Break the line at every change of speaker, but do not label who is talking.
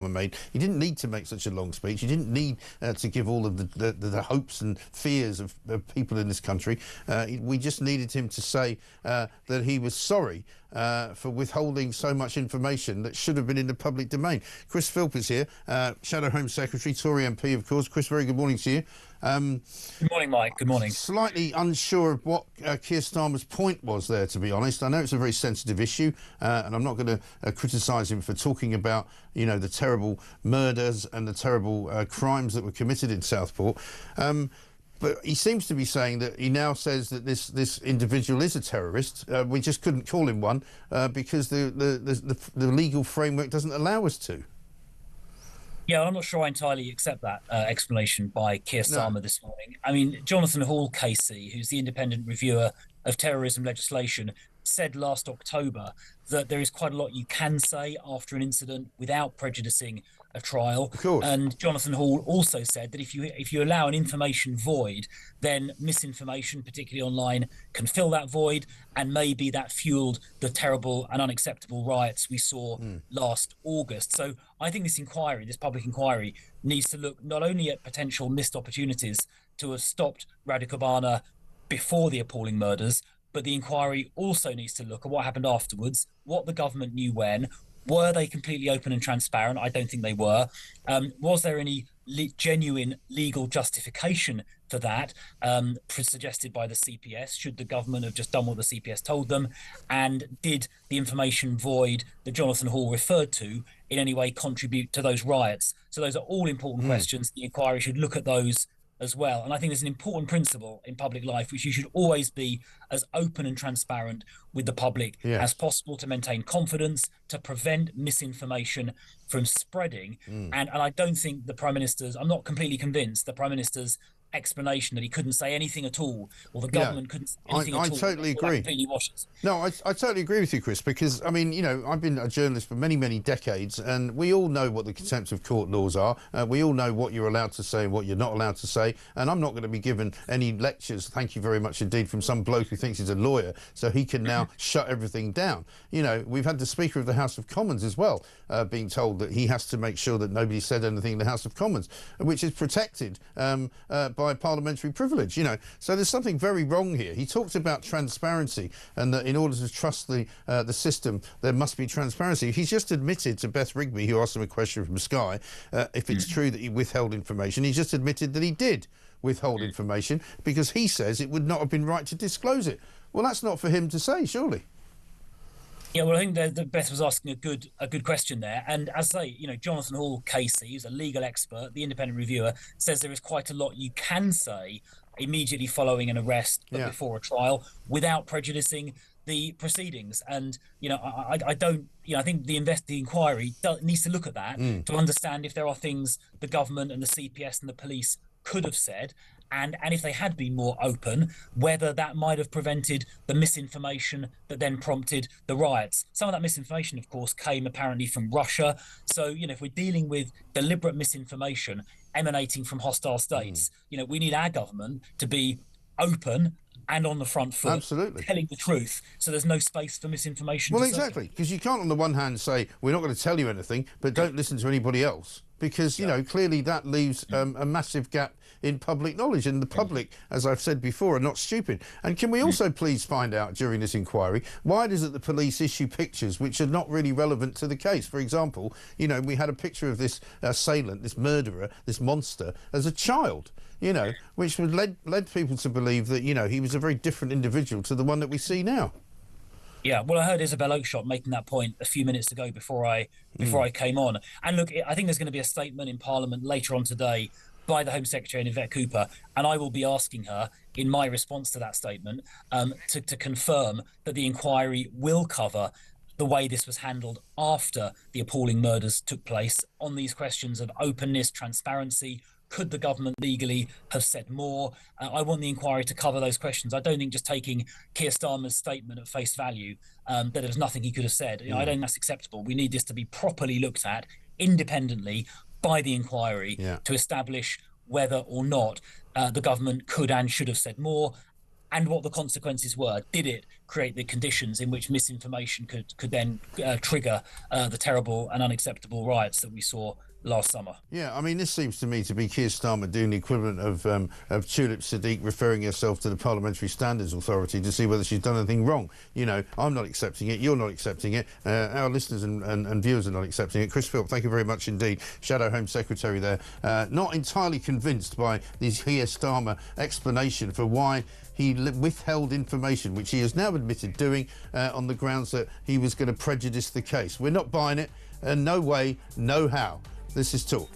made. He didn't need to make such a long speech. He didn't need to give all of the hopes and fears of people in this country. We just needed him to say that he was sorry for withholding so much information that should have been in the public domain. Chris Philp is here, Shadow Home Secretary, Tory MP, of course. Chris, very good morning to you.
Good morning, Mike. Good morning.
Slightly unsure of what Keir Starmer's point was there, to be honest. I know it's a very sensitive issue, and I'm not going to criticise him for talking about, you know, the terrible murders and the terrible crimes that were committed in Southport. But he seems to be saying that he now says that this individual is a terrorist. We just couldn't call him one because the legal framework doesn't allow us to.
Yeah, I'm not sure I entirely accept that explanation by Keir Starmer this morning. I mean, Jonathan Hall, KC, who's the independent reviewer of terrorism legislation, said last October that there is quite a lot you can say after an incident without prejudicing a trial.
Of course.
And Jonathan Hall also said that if you allow an information void, then misinformation, particularly online, can fill that void, and maybe that fueled the terrible and unacceptable riots we saw last August. So I think this inquiry, this public inquiry, needs to look not only at potential missed opportunities to have stopped Rudakubana before the appalling murders, but the inquiry also needs to look at what happened afterwards, what the government knew when. Were they completely open and transparent? I don't think they were. Was there any genuine legal justification for that, suggested by the CPS? Should the government have just done what the CPS told them? And did the information void that Jonathan Hall referred to in any way contribute to those riots? So those are all important questions. The inquiry should look at those as well. And I think there's an important principle in public life, which you should always be as open and transparent with the public as possible to maintain confidence, to prevent misinformation from spreading. And I don't think the Prime Minister's, I'm not completely convinced the Prime Minister's explanation that he couldn't say anything at all, or the government couldn't say anything at all.
I totally agree.
Completely washes.
No, I totally agree with you, Chris, because, I mean, you know, I've been a journalist for many, many decades, and we all know what the contempt of court laws are. We all know what you're allowed to say and what you're not allowed to say, and I'm not going to be given any lectures, thank you very much indeed, from some bloke who thinks he's a lawyer, so he can now shut everything down. You know, we've had the Speaker of the House of Commons as well being told that he has to make sure that nobody said anything in the House of Commons, which is protected by parliamentary privilege, you know. So there's something very wrong here. He talked about transparency and that in order to trust the system, there must be transparency. He's just admitted to Beth Rigby, who asked him a question from Sky, if it's true that he withheld information. He's just admitted that he did withhold information because he says it would not have been right to disclose it. Well, that's not for him to say, surely.
Yeah, well, I think that Beth was asking a good question there. And as I say, you know, Jonathan Hall, KC, who's a legal expert, the independent reviewer, says there is quite a lot you can say immediately following an arrest but before a trial without prejudicing the proceedings. And, you know, I don't, you know, I think the inquiry needs to look at that to understand if there are things the government and the CPS and the police could have said, and if they had been more open, whether that might have prevented the misinformation that then prompted the riots. Some of that misinformation, of course, came apparently from Russia. So, you know, if we're dealing with deliberate misinformation emanating from hostile states, you know, we need our government to be open and on the front foot, telling the truth, so there's no space for misinformation.
Well, exactly, because you can't on the one hand say, we're not going to tell you anything, but don't listen to anybody else. Because, you know, clearly that leaves a massive gap in public knowledge. And the public, as I've said before, are not stupid. And can we also please find out during this inquiry, why is it the police issue pictures which are not really relevant to the case? For example, you know, we had a picture of this assailant, this murderer, this monster, as a child, you know, which led people to believe that, you know, he was a very different individual to the one that we see now.
Yeah, well, I heard Isabel Oakeshott making that point a few minutes ago before I came on. And look, I think there's going to be a statement in Parliament later on today by the Home Secretary, Yvette Cooper, and I will be asking her in my response to that statement to confirm that the inquiry will cover the way this was handled after the appalling murders took place on these questions of openness, transparency. Could the government legally have said more? I want the inquiry to cover those questions. I don't think just taking Keir Starmer's statement at face value, that there was nothing he could have said. You know, I don't think that's acceptable. We need this to be properly looked at independently by the inquiry to establish whether or not the government could and should have said more, and what the consequences were. Did it create the conditions in which misinformation could then trigger the terrible and unacceptable riots that we saw last summer.
Yeah, I mean, this seems to me to be Keir Starmer doing the equivalent of Tulip Sadiq referring herself to the Parliamentary Standards Authority to see whether she's done anything wrong. You know, I'm not accepting it, you're not accepting it, our listeners and viewers are not accepting it. Chris Philp, thank you very much indeed. Shadow Home Secretary there. Not entirely convinced by this Keir Starmer explanation for why he withheld information, which he has now admitted doing on the grounds that he was going to prejudice the case. We're not buying it, no way, no how. This is Talk.